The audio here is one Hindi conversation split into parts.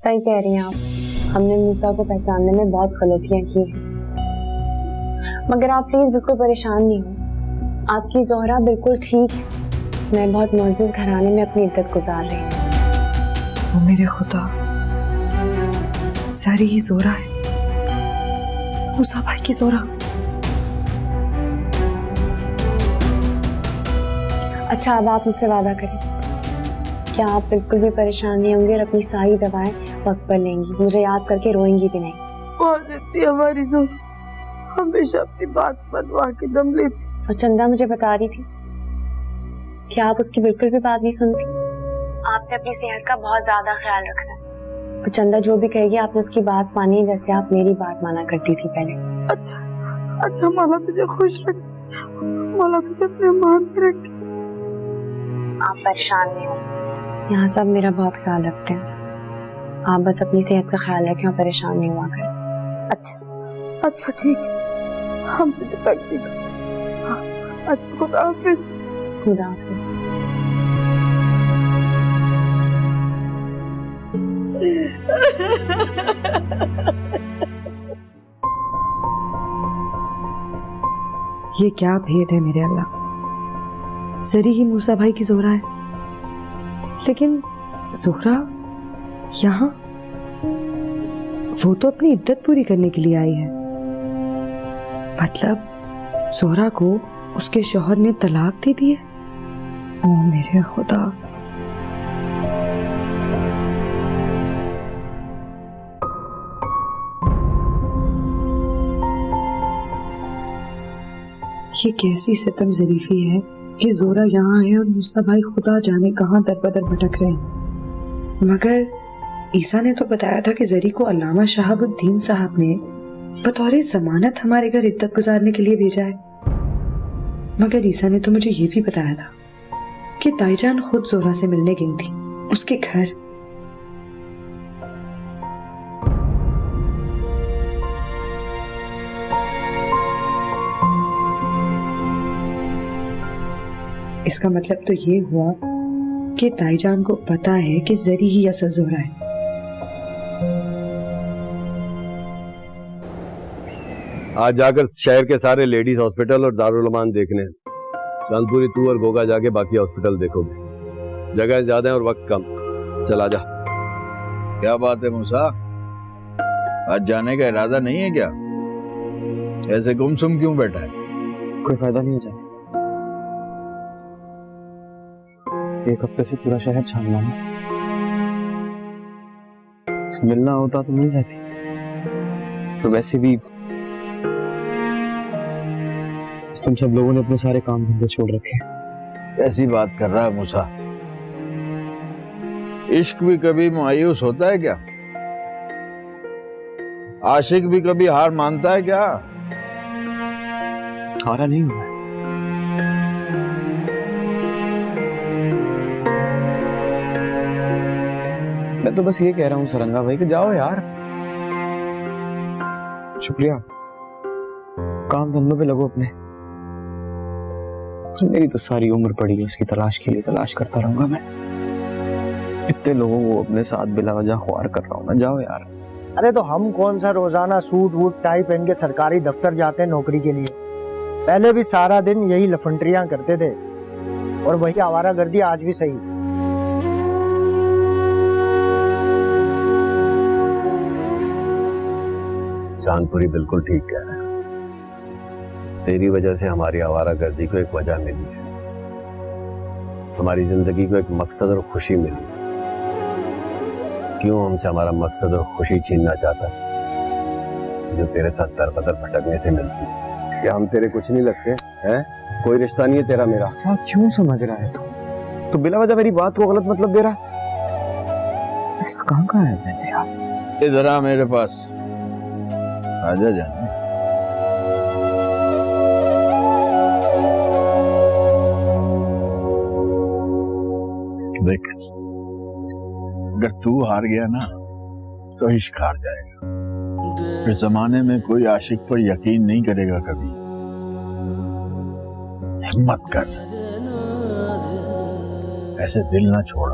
सही कह रही हैं आप, हमने मूसा को पहचानने में बहुत गलतियां की हैं। मगर आप प्लीज बिल्कुल परेशान नहीं हो, आपकी ज़ोहरा बिल्कुल ठीक है। मैं बहुत मुअज़्ज़ज़ घराने में अपनी इद्दत गुजार रही हूँ। ओ मेरे खुदा, सारी ही ज़ोहरा है, मूसा भाई की ज़ोहरा। अच्छा, अब आप मुझसे वादा करें, क्या आप बिल्कुल भी परेशान नहीं होंगे और अपनी सारी दवाएं वक्त पर लेंगी, मुझे याद करके रोएंगी भी नहीं? बहुत अच्छी हमारी ज़ोहरा, हमेशा अपनी बात मनवा के दम लेती। और चंदा मुझे बता रही थी कि आप उसकी बिल्कुल भी बात नहीं सुनती। आपने अपनी सेहत का बहुत ज्यादा ख्याल रखना है और चंदा जो भी कहेगी आपने उसकी बात मानी, जैसे आप मेरी बात माना करती थी पहले। अच्छा अच्छा, मौला तुझे खुश रखे, मौला तुझे अपने मान में रखे। आप परेशान नहीं हो, यहाँ सब मेरा बहुत ख्याल रखते हैं। आप बस अपनी सेहत का ख्याल रखें और परेशान नहीं हुआ करें। अच्छा अच्छा ठीक है, हम तुझे तंग नहीं करते। हाँ, अच्छा, खुदा हाफिज। खुदा हाफिज। ये क्या भेद है मेरे अल्लाह, जरी ही मूसा भाई की ज़ोहरा है, लेकिन ज़ोहरा यहाँ, वो तो अपनी इद्दत पूरी करने के लिए आई है। मतलब ज़ोहरा को उसके शौहर ने तलाक दे दी है। ओ मेरे खुदा, ये कैसी सितम ज़रीफी है कि ज़ोहरा यहाँ है और मूसा भाई खुदा जाने कहाँ दर बदर भटक रहे हैं। मगर ईसा ने तो बताया था कि जरी को अल्लामा शहाबुद्दीन साहब ने बतौर जमानत हमारे घर इद्दत गुजारने के लिए भेजा है। मगर ईसा ने तो मुझे ये भी बताया था कि ताईजान खुद ज़ोहरा से मिलने गई थी उसके घर। इसका मतलब तो ये हुआ कि ताईजान को पता है कि जरी ही असल ज़ोहरा है। आज जाकर शहर के सारे लेडीज हॉस्पिटल और दारुल अमान देखने हैं। चांदपुरी तू और गोगा जाके बाकी हॉस्पिटल देखोगे। जगह ज्यादा है और वक्त कम। चला जा। क्या बात है मूसा, आज जाने का इरादा नहीं है क्या? ऐसे गुमसुम क्यों बैठा है? कोई फायदा नहीं हो जाए, एक हफ्ते से पूरा शहर छान रहा हूं। मिलना होता तो मिल जाती, तो वैसे भी तुम सब लोगों ने अपने सारे काम धंधे छोड़ रखे। ऐसी बात कर रहा है मूसा? इश्क भी कभी मायूस होता है क्या? आशिक भी कभी हार मानता है क्या? हारा नहीं हुआ। मैं तो बस ये कह रहा हूँ सरंगा भाई कि जाओ यार। शुक्रिया, काम धंधों पे लगो अपने। मेरी तो सारी उम्र पड़ी है उसकी तलाश के लिए, तलाश करता रहूंगा मैं। इतने लोगों को अपने साथ बिला वजह ख्वार कर रहा हूँ मैं। जाओ यार। अरे तो हम कौन सा रोजाना सूट वूट टाई पहन के सरकारी दफ्तर जाते हैं नौकरी के लिए? पहले भी सारा दिन यही लफंटरियां करते थे और वही आवारागर्दी आज भी सही। चांदपुरी बिल्कुल ठीक कह रहा है। तेरी वजह से हमारी आवारागर्दी को एक वजह मिली है, हमारी जिंदगी को एक मकसद और खुशी मिली है। क्यों हमसे हमारा मकसद और खुशी छीनना चाहता है जो तेरे साथ दर बदर भटकने से मिलती है? क्या हम तेरे कुछ नहीं लगते हैं? कोई रिश्ता नहीं है तेरा मेरा। ऐसा क्यों समझ रहा है तू? बिला वजह मेरी बात को गलत मतलब दे रहा है। ऐसा कहाँ है मैंने यार? इधर आ मेरे पास, आजा जान। देख, अगर तू हार गया ना तो इश्क हार जाएगा। इस जमाने में कोई आशिक पर यकीन नहीं करेगा कभी। हिम्मत कर, ऐसे दिल ना छोड़।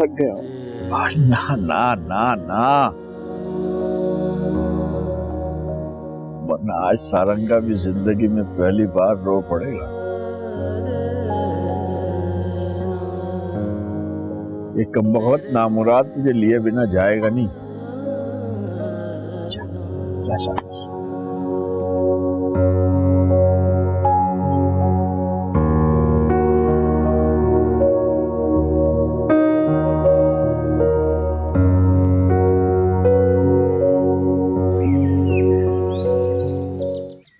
थक गया हूँ। ना ना ना ना, वरना आज सारंगा भी जिंदगी में पहली बार रो पड़ेगा। ये कमबख्त नामुराद तुझे लिए बिना जाएगा नहीं। जा शाबाश।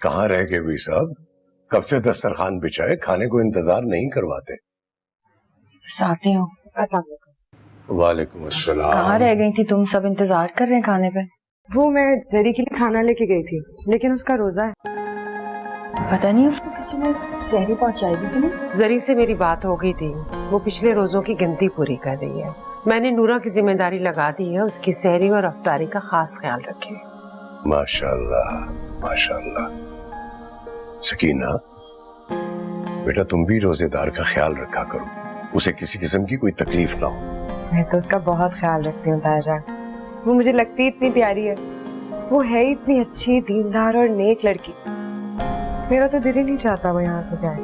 कहाँ रह गए हुई साहब? कब से दस्तरखान बिछाए, खाने को इंतजार नहीं करवाते? आते हो। वालेकुम अस्सलाम। कहाँ रह गई थी तुम? सब इंतजार कर रहे हैं खाने पे। वो मैं जरी के लिए खाना लेके गई थी, लेकिन उसका रोजा है। पता नहीं उसको किसी ने सहरी पहुंचाई भी कि नहीं। जरी से मेरी बात हो गई थी, वो पिछले रोजों की गिनती पूरी कर रही है। मैंने नूरा की जिम्मेदारी लगा दी है, उसकी सहरी और अफ्तारी का खास ख्याल रखे। माशाल्लाह माशाल्लाह। सकीना बेटा, तुम भी रोजेदार का ख्याल रखा करो, उसे किसी किस्म की कोई तकलीफ ना हो। मैं तो उसका बहुत ख्याल रखती हूँ ताजा। वो मुझे लगती इतनी प्यारी है, वो है इतनी अच्छी, दीनदार और नेक लड़की। मेरा तो दिल ही नहीं चाहता वो यहाँ से जाए।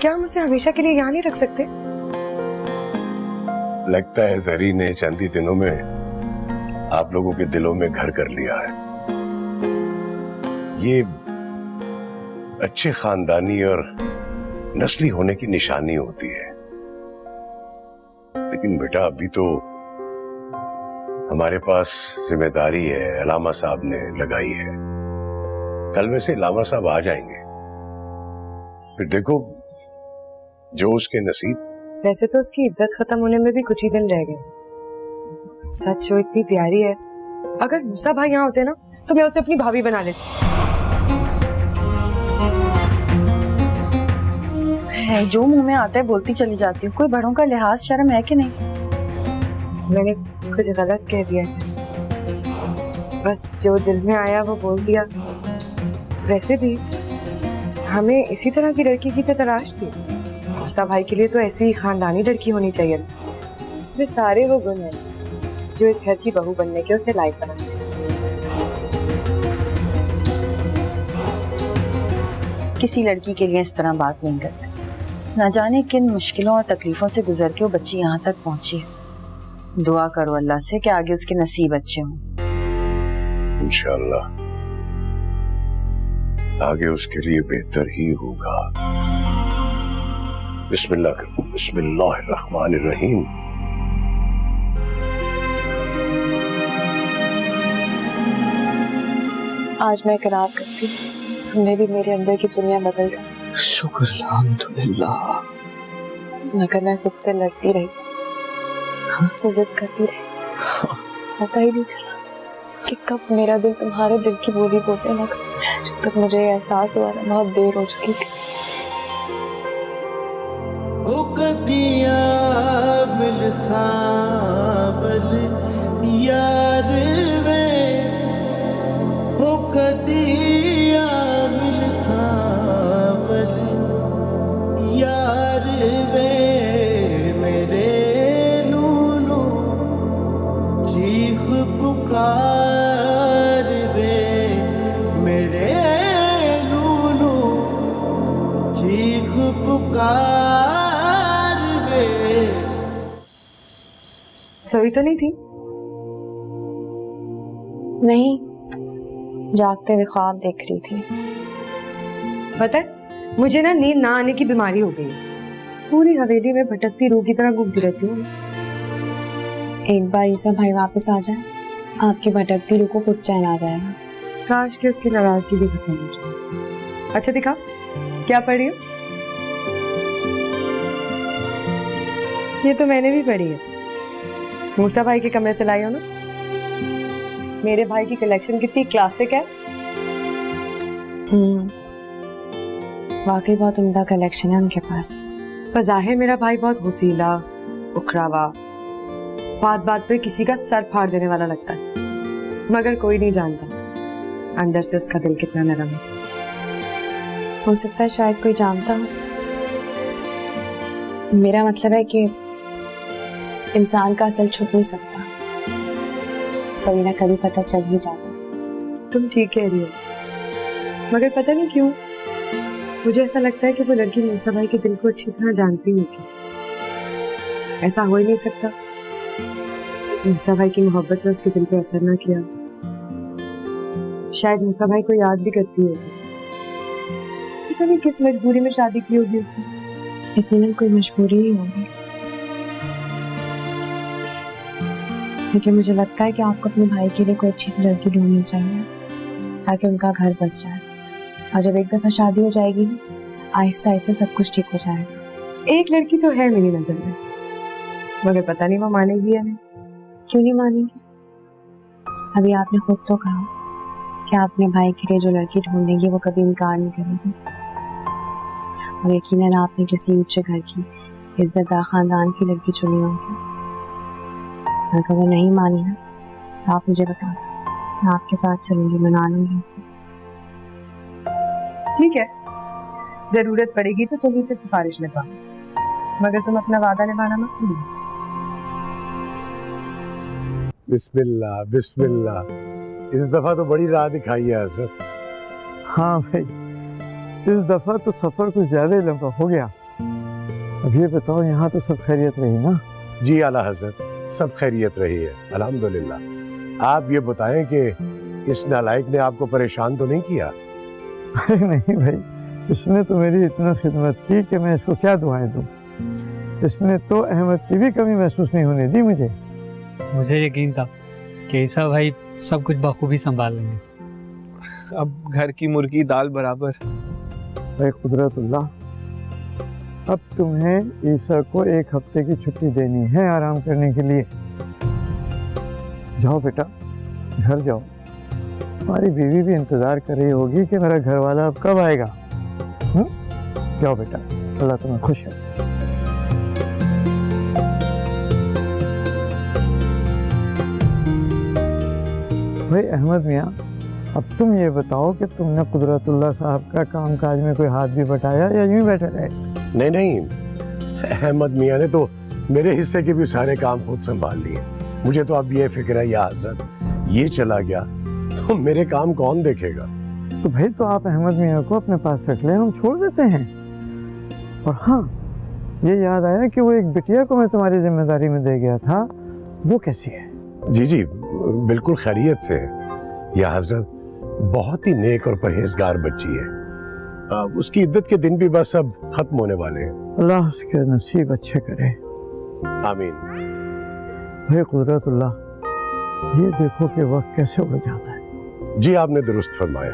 क्या हम उसे हमेशा के लिए यहाँ नहीं रख सकते? लगता है जरी ने चंद ही दिनों में आप लोगों के दिलों में घर कर लिया है। ये अच्छे खानदानी और नस्ली होने की निशानी होती है। लेकिन बेटा, अभी तो हमारे पास जिम्मेदारी है, अलामा साहब ने लगाई है। कल में से अलामा साहब आ जाएंगे, फिर देखो जो उसके नसीब। वैसे तो उसकी इद्दत खत्म होने में भी कुछ ही दिन रह गए। सच वो इतनी प्यारी है। अगर मूसा भाई यहाँ होते ना तो मैं उसे अपनी भाभी बना लेती। है जो मुंह में आता है बोलती चली जाती हूँ। कोई बड़ों का लिहाज शर्म है कि नहीं? मैंने कुछ गलत कह दिया है, बस जो दिल में आया वो बोल दिया। वैसे भी हमें इसी तरह की लड़की की तो तलाश थी। मूसा भाई के लिए तो ऐसी ही खानदानी लड़की होनी चाहिए, इसमें सारे वो गुण हैं जो इस घर की बहू बनने के उसे लायक बनाते हैं। किसी लड़की के लिए इस तरह बात नहीं करते। न जाने किन मुश्किलों और तकलीफों से गुजर के वो बच्ची यहाँ तक पहुंची है। दुआ करो अल्लाह से कि आगे उसके नसीब अच्छे हों। इंशाअल्लाह आगे उसके लिए बेहतर ही होगा। बिस्मिल्लाहिर्रहमानिर्रहीम। आज मैं इकरार करती हूँ, तुमने भी मेरे अंदर की दुनिया बदल दी। शुक्र अल्हम्दुलिल्लाह। मगर मैं खुद से लड़ती रही, खुद से जिद करती रही। पता ही नहीं चला कि कब मेरा दिल तुम्हारे दिल की बोली बोलने लगा। जब तक मुझे एहसास हुआ ना, बहुत देर हो चुकी थी। यार वे हो कदिया मिल सावल यार वे मेरे लूलू चीख पुकार वे मेरे लूलू चीख पुकार वे। सोई तो नहीं थी? नहीं, जागते हुए ख्वाब देख रही थी। पता है मुझे ना नींद ना आने की बीमारी हो गई। पूरी हवेली में भटकती रूह की तरह घूमती रहती हूँ। एक बार ईसा भाई वापस आ जाए, आपकी भटकती रूह को कुछ चैन आ जाएगा। काश कि उसकी नाराजगी भी खत्म हो जाए। अच्छा दिखा क्या पढ़ रही हो? ये तो मैंने भी पढ़ी है। मूसा भाई के कमरे से लाई हो ना? मेरे भाई की कलेक्शन कितनी क्लासिक है। वाकई बहुत उम्दा कलेक्शन है उनके पास। बज़ाहिर मेरा भाई बहुत हुसीला, उखरावा, बात बात पे किसी का सर फाड़ देने वाला लगता है, मगर कोई नहीं जानता अंदर से उसका दिल कितना नरम है। हो सकता है शायद कोई जानता हो। मेरा मतलब है कि इंसान का असल छुप नहीं सकता, कभी ना कभी पता चल ही जाता। तुम ठीक कह रही हो, मगर पता नहीं क्यों मुझे ऐसा लगता है कि वो लड़की मूसा भाई के दिल को अच्छी तरह जानती होगी। ऐसा हो ही नहीं सकता, मूसा भाई की मोहब्बत ने उसके दिल पे असर ना किया। शायद मूसा भाई को याद भी करती होगी, पता नहीं किस मजबूरी में शादी की होगी उसने। यकीनन कोई मजबूरी ही होगी, लेकिन मुझे लगता है कि आपको अपने भाई के लिए कोई अच्छी सी लड़की ढूंढनी चाहिए ताकि उनका घर बस जाए, और जब एक दफा शादी हो जाएगी आहिस्ता आहिस्ता सब कुछ ठीक हो जाएगा। एक लड़की तो है मेरी नजर में, मगर पता नहीं वो मानेगी या नहीं। क्यों नहीं मानेंगे? अभी आपने खुद तो कहा कि आप अपने भाई के लिए जो लड़की ढूंढेंगे वो कभी इनकार नहीं करेगी, और यकीनन आपने किसी ऊंचे घर की इज्जतदार खानदान की लड़की चुनी होगी। अगर वो नहीं मानी ना तो आप मुझे बताओ, मैं आपके साथ चलूंगी, मना लूंगी उसे। ठीक है, जरूरत पड़ेगी तो तुम से सिफारिश लिखवा, मगर तुम अपना वादा निभाना मत भूलना। बिस्मिल्लाह बिस्मिल्लाह, इस दफा तो बड़ी राह दिखाई है हजरत। हाँ भाई, इस दफा तो सफर कुछ ज्यादा ही लंबा हो गया। अब ये बताओ, यहाँ तो सब खैरियत रही ना? जी आला हजरत, सब खैरियत रही है अल्हम्दुलिल्लाह। आप ये बताएं कि इस नालायक ने आपको परेशान तो नहीं किया? अरे नहीं भाई, इसने तो मेरी इतना खिदमत की कि मैं इसको क्या दुआएं दूं। इसने तो अहमद की भी कमी महसूस नहीं होने दी मुझे। मुझे यकीन था कि ईसा भाई सब कुछ बखूबी संभाल लेंगे। अब घर की मुर्गी दाल बराबर। भाई कुदरतुल्लाह, अब तुम्हें ईसा को 1 हफ्ते की छुट्टी देनी है आराम करने के लिए। जाओ बेटा, घर जाओ। हमारी बीवी भी इंतजार कर रही होगी कि मेरा घर वाला अब कब आएगा। जाओ बेटा, अल्लाह तुम्हें खुश है। भाई अहमद मियाँ, अब तुम ये बताओ कि तुमने कुदरतुल्लाह साहब का कामकाज में कोई हाथ भी बटाया या यूं बैठे रहे? नहीं नहीं, अहमद मियाँ ने तो मेरे हिस्से के भी सारे काम खुद संभाल लिए। मुझे तो अब ये फिक्र है या हजरत ये चला गया तो मेरे काम कौन देखेगा? तो भाई तो आप अहमद मियाँ को अपने पास रख लें, हम छोड़ देते हैं। और हाँ, ये याद आया कि वो एक बिटिया को मैं तुम्हारी जिम्मेदारी में दे गया था, वो कैसी है? जी जी बिल्कुल खैरियत से है या हजरत, बहुत ही नेक और परहेजगार बच्ची है। उसकी इद्दत के दिन भी बस अब खत्म होने वाले हैं। अल्लाह उसके नसीब अच्छे करे। आमीन। भाई कुदरतुल्लाह, ये देखो कि वक्त कैसे उड़ जाता है। जी आपने दुरुस्त फरमाया।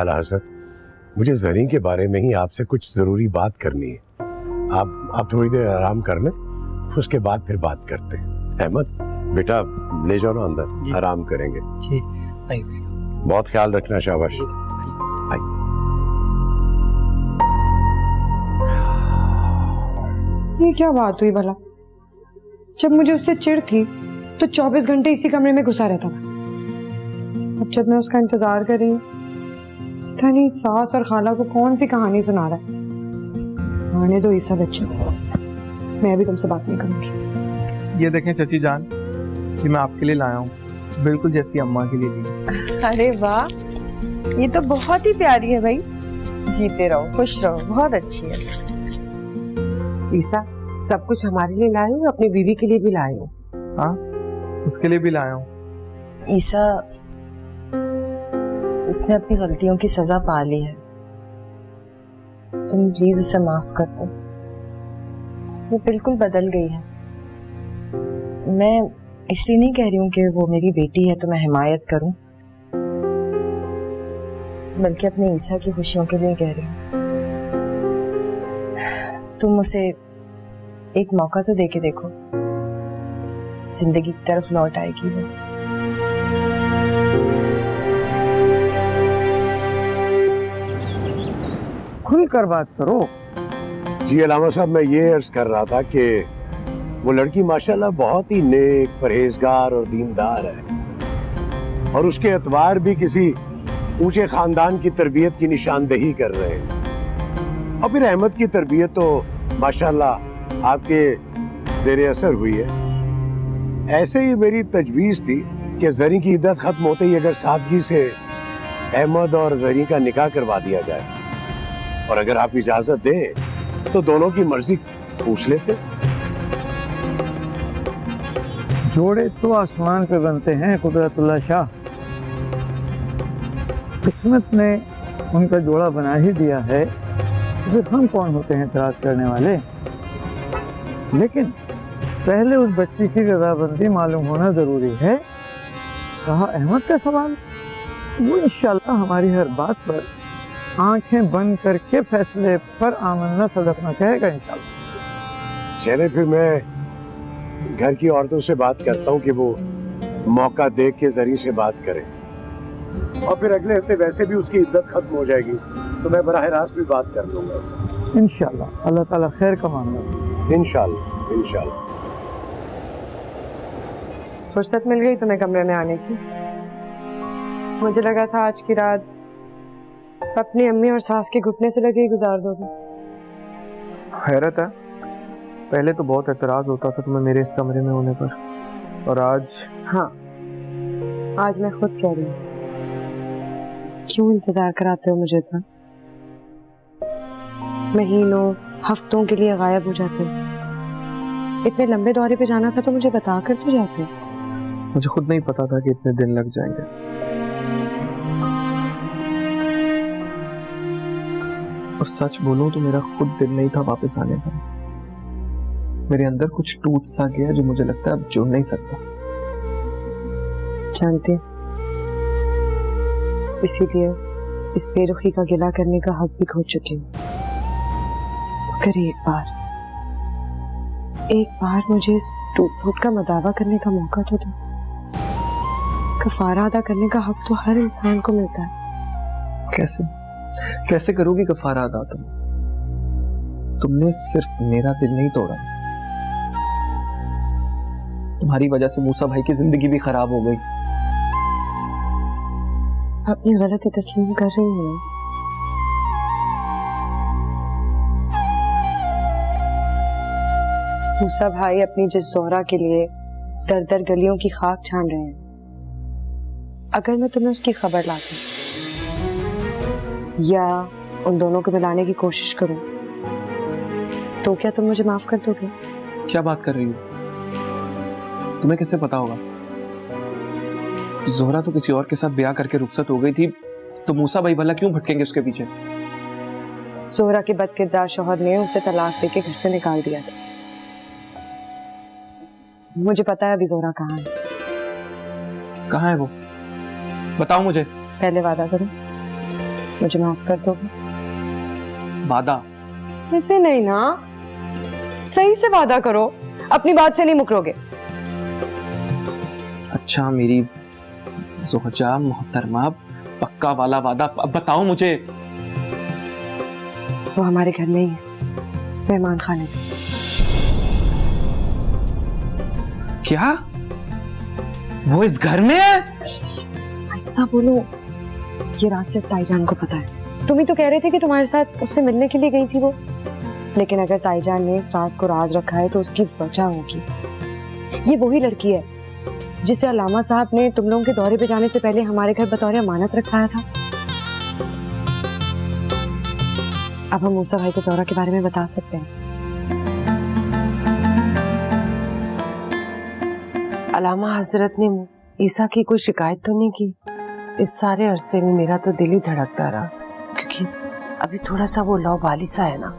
आला हजरत, मुझे ज़रीन के बारे में ही आपसे कुछ ज़रूरी बात करनी है। आप थोड़ी देर आराम कर लें, उसके बाद फिर बात करते हैं। अहमद बेटा, ले जाओ ना अंदर, आराम करेंगे। जी भाई, बहुत ख्याल रखना, शाबाश। ये क्या बात हुई भला? जब मुझे उससे चिढ़ थी तो 24 घंटे इसी कमरे में घुसा रहता था। अब जब मैं उसका इंतजार कर रही हूँ, पता नहीं सास और खाला को कौन सी कहानी सुना रहा है। आने दो ईसा बच्चों, मैं अभी तुमसे बात नहीं करूंगी। ये देखें चची जान, ये मैं आपके लिए लाया हूँ, बिल्कुल जैसी अम्मा के लिए ली। अरे वाह, ये तो बहुत ही प्यारी है भाई। जीते रहो, खुश रहो, बहुत अच्छी है। ईसा, सब कुछ हमारे लिए लाए हो, अपनी बीवी के लिए भी लाए हो? हाँ, उसके लिए भी लाया हूँ। ईसा, उसने अपनी गलतियों की सजा पा ली है, तुम प्लीज उसे माफ कर दो। वो बिल्कुल बदल गई है। मैं इसलिए नहीं कह रही हूँ कि वो मेरी बेटी है तो मैं हिमायत करूं, बल्कि अपने ईसा की खुशियों के लिए कह रही हूँ। तुम उसे एक मौका तो दे के देखो, जिंदगी की तरफ लौट आएगी वो। खुलकर बात करो। जी अलामा साहब, मैं ये अर्ज कर रहा था कि वो लड़की माशाल्लाह बहुत ही नेक, परहेजगार और दीनदार है, और उसके एतबार भी किसी ऊंचे खानदान की तरबियत की निशानदेही कर रहे हैं। और फिर अहमद की तरबियत तो माशाल्लाह आपके जेरे असर हुई है। ऐसे ही मेरी तजवीज थी कि जरी की इद्दत खत्म होते ही अगर सादगी से अहमद और जरी का निकाह करवा दिया जाए, और अगर आप इजाजत दें तो दोनों की मर्जी पूछ लेते। जोड़े तो आसमान पे बनते हैं कुदरतुल्लाह शाह। किस्मत ने उनका जोड़ा बना ही दिया है, फिर हम कौन होते हैं तलाश करने वाले। लेकिन पहले उस बच्ची की रजामंदी मालूम होना जरूरी है। रहा अहमद का सवाल, वो इंशाल्लाह हमारी हर बात पर आंखें बंद करके फैसले पर आमन्ना सदकना कहेगा इंशाल्लाह। चले फिर मैं घर की औरतों से बात करता हूँ कि वो मौका देख के जरी से बात करें, और फिर अगले हफ्ते वैसे भी उसकी इद्दत खत्म हो जाएगी तो मैं बराह रास्त भी बात कर लूंगा इंशाल्लाह। अल्लाह ताला खैर का मामला। इंशाल्लाह इंशाल्लाह। फुर्सत मिल गई तुम्हें कमरे में आने की। मुझे लगा था आज की रात अपनी अम्मी और सास के घुटने से लगे गुजार दोगे। हैरत है, पहले तो बहुत एतराज होता था तुम्हें मेरे इस कमरे में होने पर, और आज। हाँ, आज मैं खुद कह रही हूँ, क्यों इंतजार कराते हो मुझे इतना? महीनों हफ्तों के लिए गायब हो जाते हो। इतने लंबे दौरे पे जाना था तो मुझे बता कर तो जाते। मुझे खुद नहीं पता था कि इतने दिन लग जाएंगे। और सच बोलूं तो मेरा खुद दिल नहीं था वापस आने का। मेरे अंदर कुछ टूट सा गया जो मुझे लगता है अब जुड़ नहीं सकता। जानते, इसीलिए इस बेरुखी का गिला करने का हक भी खो चुकी हूँ। अगर एक बार मुझे इस टूट फूट का मदावा करने का मौका तो दो। कफारा अदा करने का हक तो हर इंसान को मिलता है। कैसे करोगी कफारा अदा? तुमने सिर्फ मेरा दिल नहीं तोड़ा, तुम्हारी वजह से मूसा भाई की जिंदगी भी खराब हो गई। अपनी गलती तस्लीम कर रही हूँ। मूसा भाई अपनी जिस जोहरा के लिए दर दर गलियों की खाक छान रहे हैं, अगर मैं तुम्हें उसकी खबर लाती या उन दोनों को मिलाने की कोशिश करूं, तो क्या तुम मुझे माफ कर दोगे? क्या बात कर रही हो? तुम्हें कैसे पता होगा? जोहरा तो किसी और के साथ ब्याह करके रुखसत हो गई थी, तो मूसा भाई भला क्यों भटकेंगे उसके पीछे? जोहरा के बदकिरदार शौहर ने उसे तलाक देके घर से निकाल दिया था। मुझे पता है अभी जोहरा कहाँ है। कहाँ है वो? बताओ मुझे। पहले वादा करो, मुझे माफ कर दोगे? वादा? ऐसे नहीं ना, सही से वादा करो, अपनी बात से नहीं मुकरोगे। अच्छा मेरी ज़ोहजा मोहतरमा, पक्का वाला वादा, अब बताओ मुझे। वो हमारे घर में ही है, मेहमान खाने में। क्या? वो इस घर में है? ऐसा बोलो, ये राज सिर्फ ताईजान को पता है। तुम ही तो कह रहे थे कि तुम्हारे साथ उससे मिलने के लिए गई थी वो। लेकिन अगर ताईजान ने इस राज को राज रखा है तो उसकी वजह होगी। ये वही लड़की है जिसे अल्लामा साहब ने तुम लोगों के दौरे पे जाने से पहले हमारे घर बतौर अमानत रखाया था। अब हम मूसा भाई को जोहरा के बारे में बता सकते हैं। अल्लामा हजरत ने ईसा की कोई शिकायत तो नहीं की? इस सारे अरसे में मेरा तो दिल ही धड़कता रहा, क्योंकि अभी थोड़ा सा वो लौबाली सा है ना।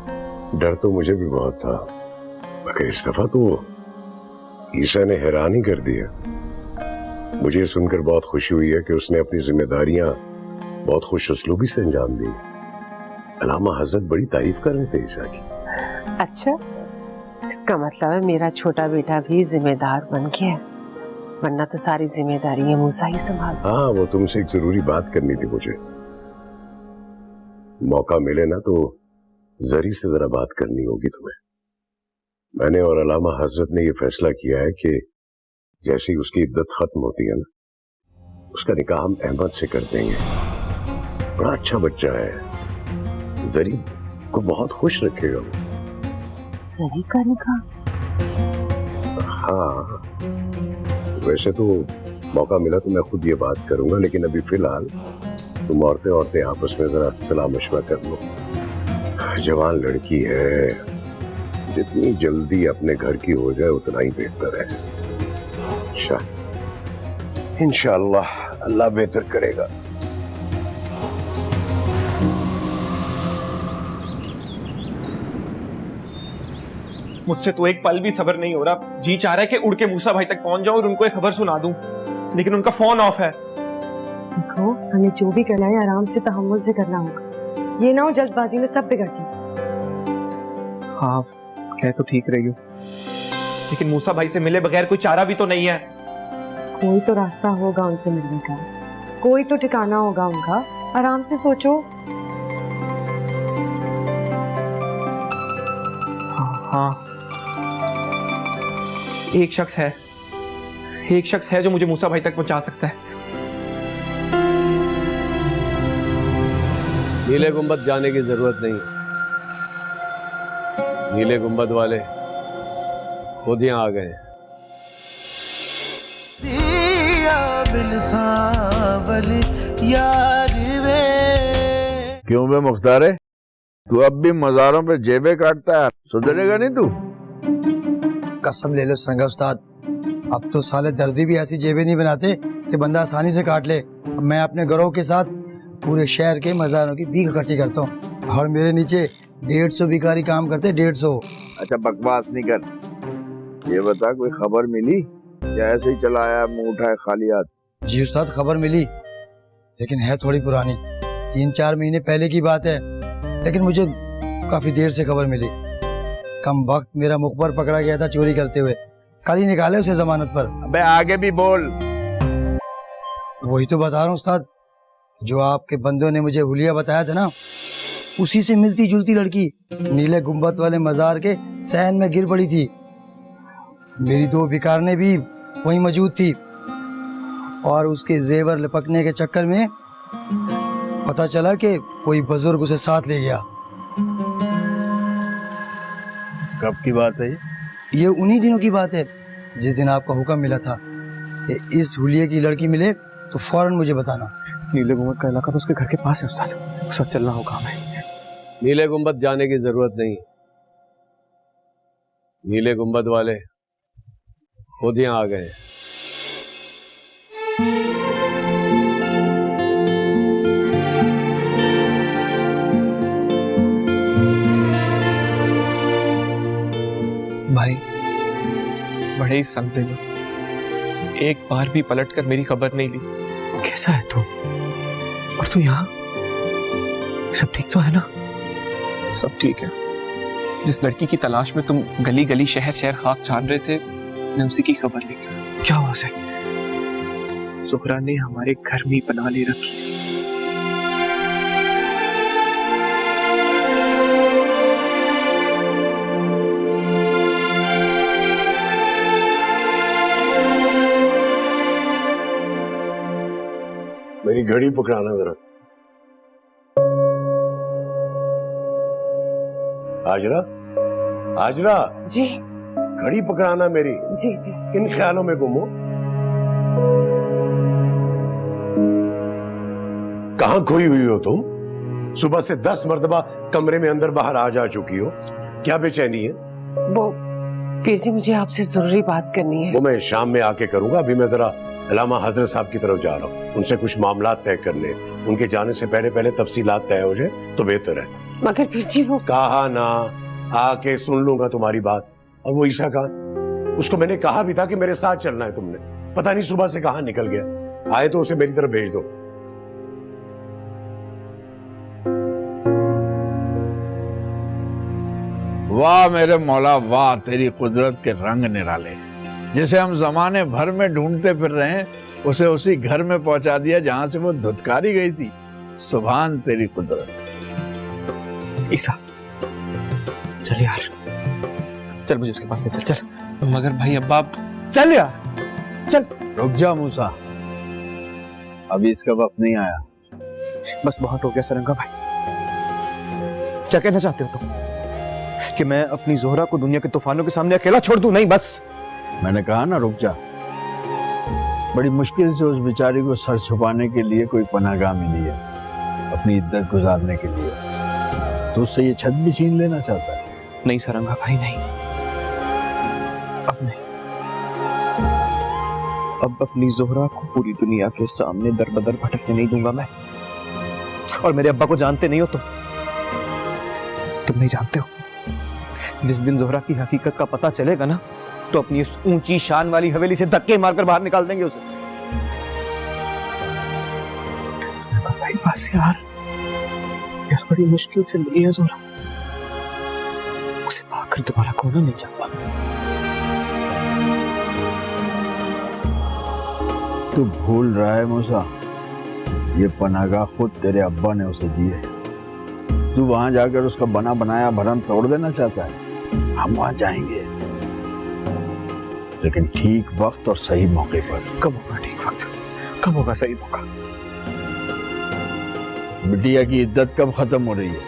डर तो मुझे भी बहुत था, मगर इस दफा तो ईसा ने हैरान ही कर दिया। मुझे सुनकर बहुत खुशी हुई है कि उसने अपनी जिम्मेदारियां बहुत खुश उसलूबी से अंजाम दी। अल्लामा हजरत बड़ी तारीफ कर रहे थे ईसा की। अच्छा, इसका मतलब है मेरा छोटा बेटा भी जिम्मेदार बन गया है, वरना तो सारी जिम्मेदारी मूसा ही संभाल। हाँ, वो तुमसे एक जरूरी बात करनी थी मुझे। मौका मिले ना तो जरी से जरा बात करनी होगी तुम्हें। मैंने और अल्लामा हजरत ने ये फैसला किया है कि जैसे ही उसकी इद्दत खत्म होती है ना, उसका निकाह हम अहमद से कर देंगे। बड़ा अच्छा बच्चा है, जरी को बहुत खुश रखेगा। जरी का निकाह? वैसे तो मौका मिला तो मैं खुद ये बात करूंगा, लेकिन अभी फिलहाल तुम औरतें आपस में जरा सलाह मशवरा कर लो। जवान लड़की है, जितनी जल्दी अपने घर की हो जाए उतना ही बेहतर है। इंशाअल्लाह अल्लाह बेहतर करेगा। मुझसे तो एक पल भी सब्र नहीं हो रहा। जी चाह रहा है कि उड़ के मूसा भाई तक पहुंच जाऊं और उनको एक खबर सुना दूं, लेकिन उनका फोन ऑफ है। देखो, हमें जो भी करना है आराम से तहम्मुल से करना होगा। ये ना हो जल्दबाजी में सब बिगड़ जाए। हाँ, कह तो ठीक रही हो, लेकिन मूसा भाई से मिले बगैर कोई चारा भी तो नहीं है। कोई तो रास्ता होगा उनसे मिलने का, कोई तो ठिकाना होगा उनका। आराम से सोचो। हाँ, एक शख्स है जो मुझे मूसा भाई तक पहुंचा सकता है। नीले गुंबद जाने की जरूरत नहीं, नीले गुंबद वाले खुद यहाँ आ गए। क्यों बे मुख्तारे, तू अब भी मजारों पे जेबे काटता है, सुधरेगा नहीं तू? कसम ले लो सरंगा उस्ताद, अब तो साले दर्दी भी ऐसी जेबें नहीं बनाते कि बंदा आसानी से काट ले। मैं अपने घरों के साथ पूरे शहर के मज़ारों की भीख इकट्ठी करता हूँ और मेरे नीचे 150 भिखारी काम करते। 150। अच्छा बकवास नहीं कर, ये बता कोई खबर मिली या ऐसे ही चला आया मुंह उठाए खाली हाथ? जी उस्ताद, खबर मिली, लेकिन है थोड़ी पुरानी, 3-4 महीने पहले की बात है। लेकिन मुझे काफी देर से खबर मिली। कम वक्त मेरा मुखबर पकड़ा गया था चोरी करते हुए, कल ही निकाले उसे जमानत पर। अबे आगे भी बोल। वही तो बता रहा हूँ उस्ताद, जो आपके बंदों ने मुझे हुलिया बताया था ना, उसी से मिलती जुलती लड़की नीले गुंबद वाले मजार के सहन में गिर पड़ी थी। मेरी 2 भिखारने भी वहीं मौजूद थी और उसके जेवर लपकने के चक्कर में पता चला कि कोई बुजुर्ग उसे साथ ले गया। कब की बात है ये उन्हीं दिनों की बात है जिस दिन आपका हुक्म मिला था कि इस हुलिये की लड़की मिले तो फौरन मुझे बताना। नीले गुंबद का इलाका तो उसके घर के पास है उस्ताद, उसका चलना होगा हमें। नीले गुंबद जाने की जरूरत नहीं, नीले गुंबद वाले खुद यहाँ आ गए। भाई बड़े ही समझे हो, एक बार भी पलटकर मेरी खबर नहीं ली। कैसा है तू? और तू यहाँ? सब ठीक तो है ना? सब ठीक है। जिस लड़की की तलाश में तुम गली गली शहर शहर खाक छान रहे थे, मैं उसी की खबर लेकर। क्या हुआ उसे? सुहरा ने हमारे घर में बना ले रखी। मेरी घड़ी पकड़ाना जरा। हाजरा, हाजरा जी घड़ी पकड़ाना मेरी। जी जी। किन ख्यालों में गुम हो? कहां खोई हुई हो तुम? सुबह से 10 मर्तबा कमरे में अंदर बाहर आ जा चुकी हो, क्या बेचैनी है? वो पीर जी, मुझे आपसे जरूरी बात करनी है। वो मैं शाम में आके करूंगा, अभी मैं जरा अलामा हजरत साहब की तरफ जा रहा हूँ, उनसे कुछ मामला तय करने। उनके जाने से पहले पहले तफसीलात तय हो जाए तो बेहतर है। मगर पीर जी वो कहा ना, आके सुन लूंगा तुम्हारी बात। और वो ईसा कहाँ? उसको मैंने कहा भी था कि मेरे साथ चलना है, तुमने पता नहीं सुबह से कहाँ निकल गया। आए तो उसे मेरी तरफ भेज दो। वाह मेरे मौला वाह, तेरी कुदरत के रंग निराले। जिसे हम जमाने भर में ढूंढते फिर रहे हैं, उसे उसी घर में पहुंचा दिया जहां से वो धुतकारी गई थी। सुभान तेरी कुदरत। ईसा चल यार, चल मुझे उसके पास ले चल। चल। मगर भाई अब्बा, चल यार चल। रुक जा मूसा, अभी इसका वक्त नहीं आया। बस बहुत हो गया सरंगा भाई। क्या कहना चाहते हो तुम? कि मैं अपनी जोहरा को दुनिया के तूफानों के सामने अकेला छोड़ दूं? नहीं, बस मैंने कहा ना रुक जा। बड़ी मुश्किल से उस बेचारी को सर छुपाने के लिए कोई पनाहगाह मिली है, अपनी इद्दत गुजारने के लिए। तो उससे ये छत भी छीन लेना चाहता है। नहीं सरंगा भाई, नहीं, अब नहीं। अब अपनी जोहरा को पूरी दुनिया के सामने दर बदर भटकने नहीं दूंगा मैं। और मेरे अब्बा को जानते नहीं हो तुम नहीं जानते हो। जिस दिन जोहरा की हकीकत का पता चलेगा ना, तो अपनी उस ऊंची शान वाली हवेली से धक्के मारकर बाहर निकाल देंगे उसे। भाई बस यार बड़ी मुश्किल से मिली है जोहरा, उसे पाकर दोबारा खोना नहीं चाहता। तू भूल रहा है मूसा, ये पनाहगाह खुद तेरे अब्बा ने उसे दी है। तू वहां जाकर उसका बना बनाया भरम तोड़ देना चाहता है। हम वहां जाएंगे, लेकिन ठीक वक्त और सही मौके पर। कब होगा ठीक वक्त, कब होगा सही मौका? बिटिया की इद्दत कब खत्म हो रही है?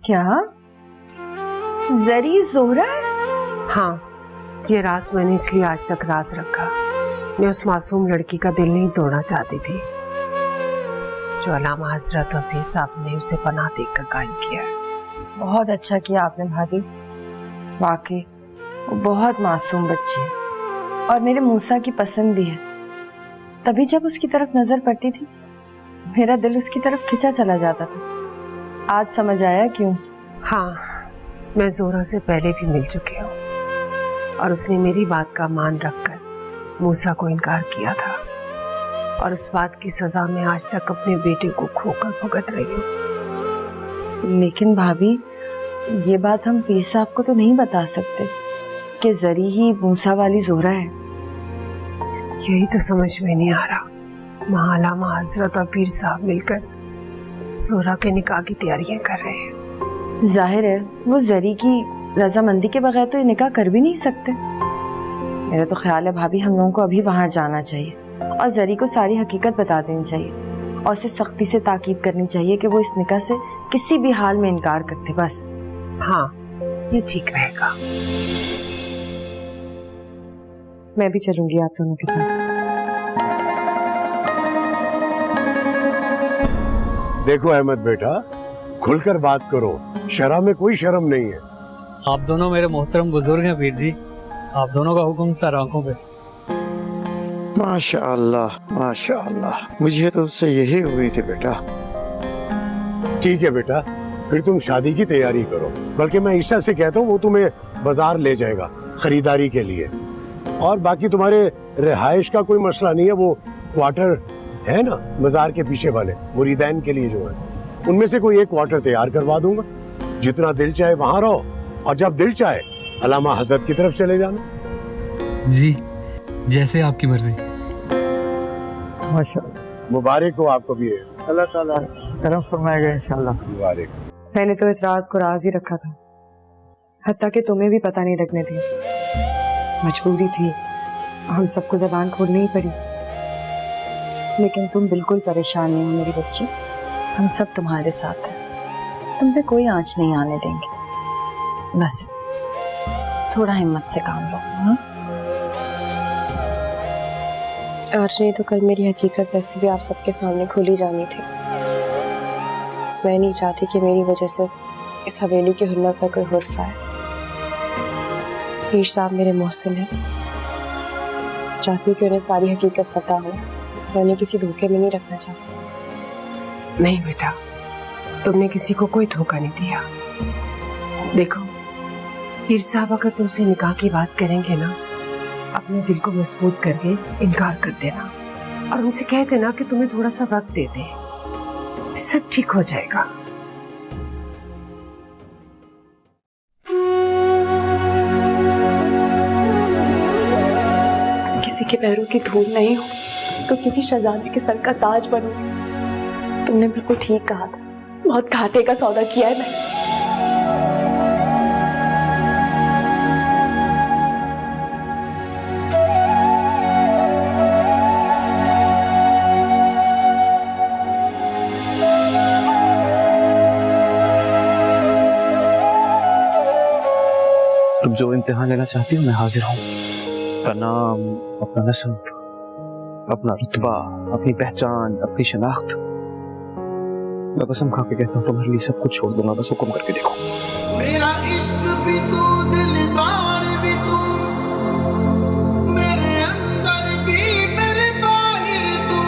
क्या जरी जोहरा? हाँ, ये राज मैंने इसलिए आज तक राज रखा। मैं उस मासूम लड़की का दिल नहीं तोड़ना चाहती थी जो अलामा हजरत और पीर साहब ने उसे पनाह देकर कायम किया है। बहुत अच्छा किया आपने भाभी, वाकई वो बहुत मासूम बच्ची है और मेरे मूसा की पसंद भी है। तभी जब उसकी तरफ नजर पड़ती थी मेरा दिल उसकी तरफ खिंचा चला जाता था। आज समझ आया क्यों। हाँ, मैं जोरा से पहले भी मिल चुकी हूँ और उसने मेरी बात का मान रखकर मूसा को इनकार किया था, और उस बात की सजा में आज तक अपने बेटे को खोकर भुगत रही हूँ। लेकिन भाभी, ये बात हम पीर साहब को तो नहीं बता सकते कि जरी ही मूसा वाली जोहरा है। यही तो समझ में नहीं आ रहा। महालामा हजरत और पीर साहब मिलकर जोहरा के निकाह की तैयारियां कर रहे हैं। जाहिर है वो जरी की रजामंदी के बगैर तो ये निकाह कर भी नहीं सकते। मेरा तो ख्याल है भाभी, हम लोगों को अभी वहां जाना चाहिए और जरी को सारी हकीकत बता देनी चाहिए और उसे सख्ती से ताकीद करनी चाहिए कि वो इस निकाह से किसी भी हाल में इनकार करते। बस हाँ, ये ठीक रहेगा। मैं भी चलूंगी आप दोनों के साथ। देखो अहमद बेटा, खुलकर बात करो, शर्म में कोई शर्म नहीं है। आप दोनों मेरे मोहतरम बुजुर्ग हैं पीर जी, आप दोनों का हुक्म सर आंखों पे। माशाअल्लाह माशाअल्लाह, मुझे तो उससे यही उम्मीद थी बेटा। ठीक है बेटा, फिर तुम शादी की तैयारी करो। बल्कि मैं ईशा से कहता हूँ वो तुम्हें बाजार ले जाएगा खरीदारी के लिए। और बाकी तुम्हारे रिहाइश का कोई मसला नहीं है, वो क्वार्टर है ना बाजार के पीछे वाले मुरीदैन के लिए जो है, उनमें से कोई एक क्वार्टर तैयार करवा दूंगा। जितना दिल चाहे वहां रहो और जब दिल चाहे अलामा हजरत की तरफ चले जाना। जी, जैसे आपकी मर्जी। माशाअल्लाह, मुबारक हो आपको भी। अल्लाह ताला करम फरमाएगा इंशाल्लाह। मुबारक। मैंने तो इस राज को राज ही रखा था, हत्ता कि तुम्हें भी पता नहीं लगने दिया। मजबूरी थी, हम सबको जबान खोलनी ही पड़ी। लेकिन तुम बिल्कुल परेशान नहीं हो मेरी बच्ची, हम सब तुम्हारे साथ हैं। तुम पे कोई आंच नहीं आने देंगे। बस थोड़ा हिम्मत से काम लो। हाँ? आज नहीं तो कल मेरी हकीकत वैसे भी आप सबके सामने खुली जानी थी। बस मैं नहीं चाहती कि मेरी वजह से इस हवेली की हुर्मत पर कोई हुर्फ आए। पीर साहब मेरे मोहसिन हैं, चाहती हूँ कि उन्हें सारी हकीकत पता हो। मैं उन्हें किसी धोखे में नहीं रखना चाहती। नहीं बेटा, तुमने किसी को कोई धोखा नहीं दिया। देखो, पीर साहब अगर तुमसे निकाह की बात करेंगे ना, अपने दिल को मजबूत करके इनकार कर देना और उनसे कह देना कि तुम्हें थोड़ा सा वक्त दे दे, सब ठीक हो जाएगा। किसी के पैरों की धूल नहीं हो तो किसी शहजादे के सर का ताज बनूंगी। तुमने बिल्कुल ठीक कहा था, बहुत घाटे का सौदा किया है मैंने। तुम जो इम्तिहान लेना चाहती हो मैं हाजिर हूँ। अपना नाम, अपना नस्ब, अपना रुतबा, अपनी पहचान, अपनी शनाख्त, मैं कसम खा के कहता हूँ तुम्हारे लिए सब कुछ छोड़ दूंगा, बस हुक्म करके देखो। मेरा इश्क भी तू, दिलदार भी तू, मेरे अंदर भी मेरे बाहर तू,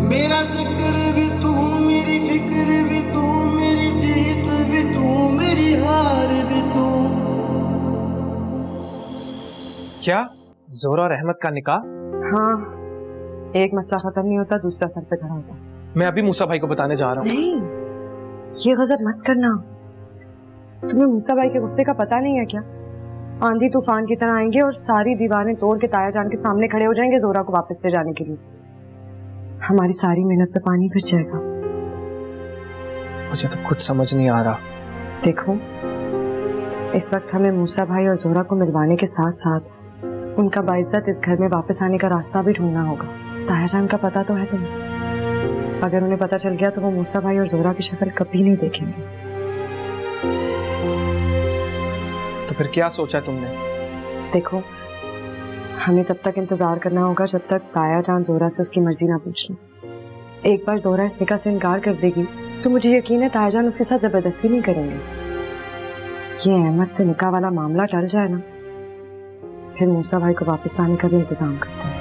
मेरा जिक्र भी तू, मेरी फिक्र भी तू, मेरी जीत भी तू, मेरी हार भी तू। क्या जोहरा और अहमद का निकाह? हाँ, एक मसला खत्म नहीं होता दूसरा सर पे खड़ा होता। मैं अभी मूसा भाई को बताने जा रहा हूँ। नहीं, ये गजब मत करना। तुम्हें मूसा भाई के गुस्से का पता नहीं है क्या? आंधी तूफान की तरह आएंगे और सारी दीवारें तोड़ के ताया जान के सामने खड़े हो जाएंगे जोरा को वापस ले जाने के लिए। हमारी सारी मेहनत पे पानी फिर जाएगा। मुझे तो कुछ समझ नहीं आ रहा। देखो, इस वक्त हमें मूसा भाई और जोरा को मिलवाने के साथ साथ उनका बाइज्जत इस घर में वापस आने का रास्ता भी ढूंढना होगा। ताया जान का पता तो है तुम्हें। अगर उन्हें पता चल गया तो वो मूसा भाई और जोरा की शक्ल कभी नहीं देखेंगे। तो फिर क्या सोचा है तुमने? देखो, हमें तब तक इंतजार करना होगा जब तक ताया जान जोरा से उसकी मर्जी ना पूछ ले। एक बार जोरा इस निकाह से इनकार कर देगी तो मुझे यकीन है ताया जान उसके साथ जबरदस्ती नहीं करेंगे। ये अहमद से निकाह वाला मामला टल जाए ना, फिर मूसा भाई को वापस लाने का भी इंतजाम करते हैं।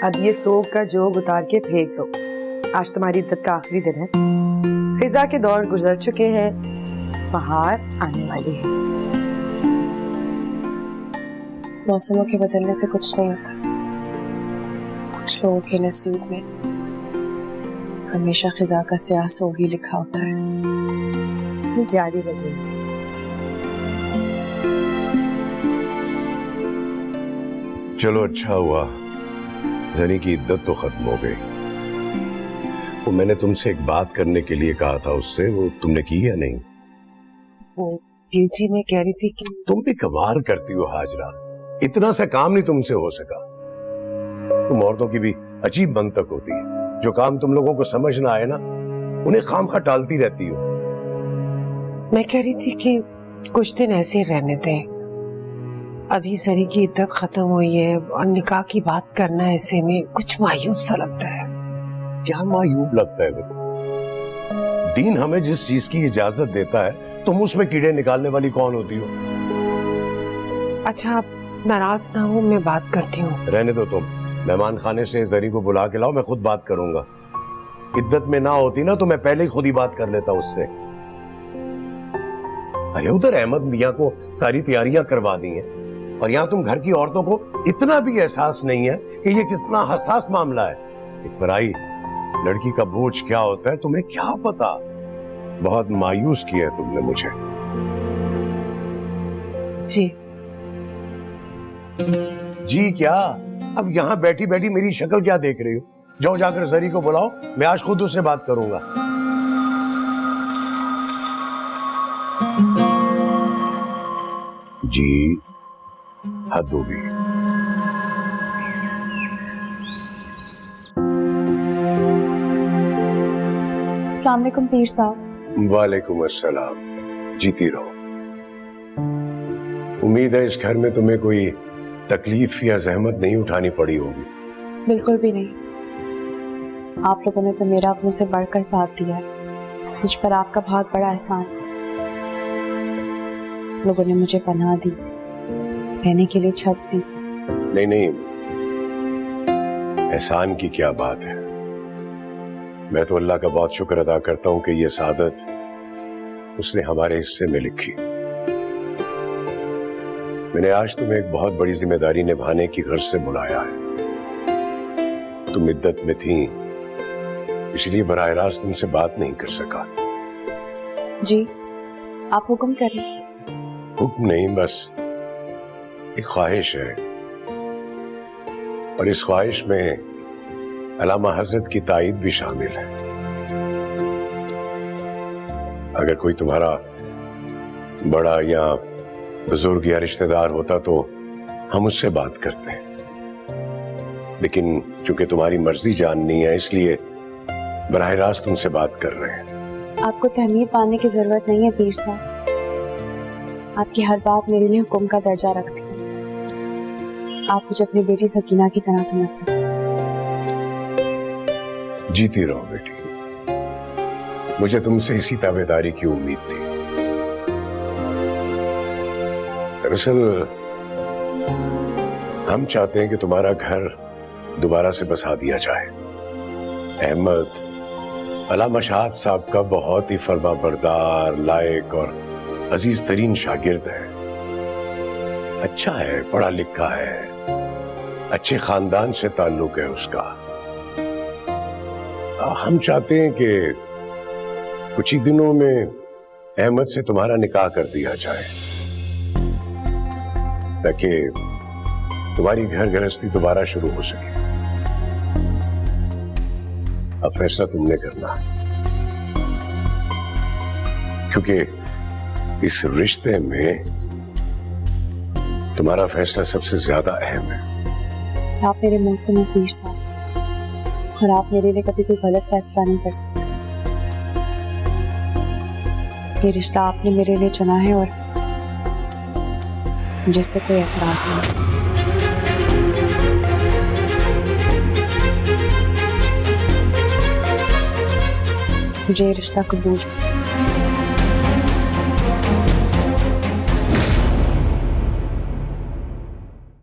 अब ये सोग का जोग उतार के फेंक दो। आज तुम्हारी इद्दत का आखिरी दिन है। खिजा के दौर गुजर चुके हैं, बहार आने वाली है। मौसमों के बदलने से कुछ नहीं होता। कुछ लोगों के नसीब में हमेशा खिजा का स्याह सोग ही लिखा होता है। प्यारी लगी। चलो अच्छा हुआ, जनी की इद्दत तो खत्म हो गई। वो मैंने तुमसे एक बात करने के लिए कहा था उससे, वो तुमने की या नहीं? वो जी मैं कह रही थी कि तुम भी कमाल करती हो हाजरा, इतना सा काम नहीं तुमसे हो सका। तुम औरतों की भी अजीब मंतक होती है। जो काम तुम लोगों को समझ ना आए ना, उन्हें खामखा टालती रहती हो। मैं कह रही थी कि कुछ दिन ऐसे ही रहने दें। अभी सरी की इद्दत खत्म हुई है और निकाह की बात करना ऐसे में कुछ मायूब सा लगता है। क्या मायूब लगता है? दीन हमें जिस चीज की इजाजत देता है तुम उसमें कीड़े निकालने वाली कौन होती हो? अच्छा, आप नाराज ना हो, मैं बात करती हूँ। रहने दो तुम। मेहमान खाने से जरी को बुला के लाओ, मैं खुद बात करूंगा। इद्दत में ना होती ना तो मैं पहले ही खुद ही बात कर लेता उससे। अरे उधर अहमद मियाँ को सारी तैयारियां करवा दी हैं और यहाँ तुम घर की औरतों को इतना भी एहसास नहीं है कि ये कितना हसास मामला है। एक पराई लड़की का बोझ क्या होता है तुम्हें क्या पता। बहुत मायूस किया है तुमने मुझे। जी जी क्या? अब यहाँ बैठी बैठी मेरी शक्ल क्या देख रही हो? जाओ जाकर जरी को बुलाओ, मैं आज खुद उससे बात करूंगा। जी हद होगी। अस्सलाम वालेकुम पीर साहब। वालेकुम अस्सलाम। जीती रहो। उम्मीद है इस घर में तुम्हें कोई तकलीफ या जहमत नहीं उठानी पड़ी होगी। बिल्कुल भी नहीं। आप लोगों ने तो मेरा अपनों से बढ़कर साथ दिया है। मुझ पर आपका बहुत बड़ा एहसान। लोगों ने मुझे पनाह दी, रहने के लिए छत दी। नहीं नहीं, एहसान की क्या बात है। मैं तो अल्लाह का बहुत शुक्र अदा करता हूं कि ये सादत उसने हमारे हिस्से में लिखी। मैंने आज तुम्हें एक बहुत बड़ी जिम्मेदारी निभाने की गर्ज से बुलाया है। तुम इद्दत में थी, इसलिए बराह रास्त तुमसे बात नहीं कर सका। जी आप हुक्म करें। हुक्म नहीं, बस एक ख्वाहिश है और इस ख्वाहिश में अल्लामा हजरत की ताईद भी शामिल है। अगर कोई तुम्हारा बड़ा या बुजुर्ग या रिश्तेदार होता तो हम उससे बात करते हैं, लेकिन चूंकि तुम्हारी मर्जी जाननी है इसलिए बराह रास्त तुमसे बात कर रहे हैं। आपको तहमीर पाने की जरूरत नहीं है पीर साहब, आपकी हर बात मेरे लिए हुक्म का दर्जा रखती है। आप मुझे अपनी बेटी सकीना की तरह समझ सकते हैं। जीती रहो बेटी, मुझे तुमसे इसी ताबेदारी की उम्मीद थी। दरअसल हम चाहते हैं कि तुम्हारा घर दोबारा से बसा दिया जाए। अहमद अल्लामा शाह साहब का बहुत ही फर्मा बरदार, लायक और अजीज तरीन शागिर्द है। अच्छा है, पढ़ा लिखा है, अच्छे खानदान से ताल्लुक है उसका। हम चाहते हैं कि कुछ ही दिनों में अहमद से तुम्हारा निकाह कर दिया जाए ताकि तुम्हारी घर गृहस्थी दोबारा शुरू हो सके। अब फैसला तुमने करना, क्योंकि इस रिश्ते में तुम्हारा फैसला सबसे ज्यादा अहम है। आप मेरे मुंह से नहीं पीर साहब, और आप मेरे लिए कभी कोई गलत फैसला नहीं कर सकते। ये रिश्ता आपने मेरे लिए चुना है और जिससे कोई एतराज नहीं। मुझे ये रिश्ता कबूल है।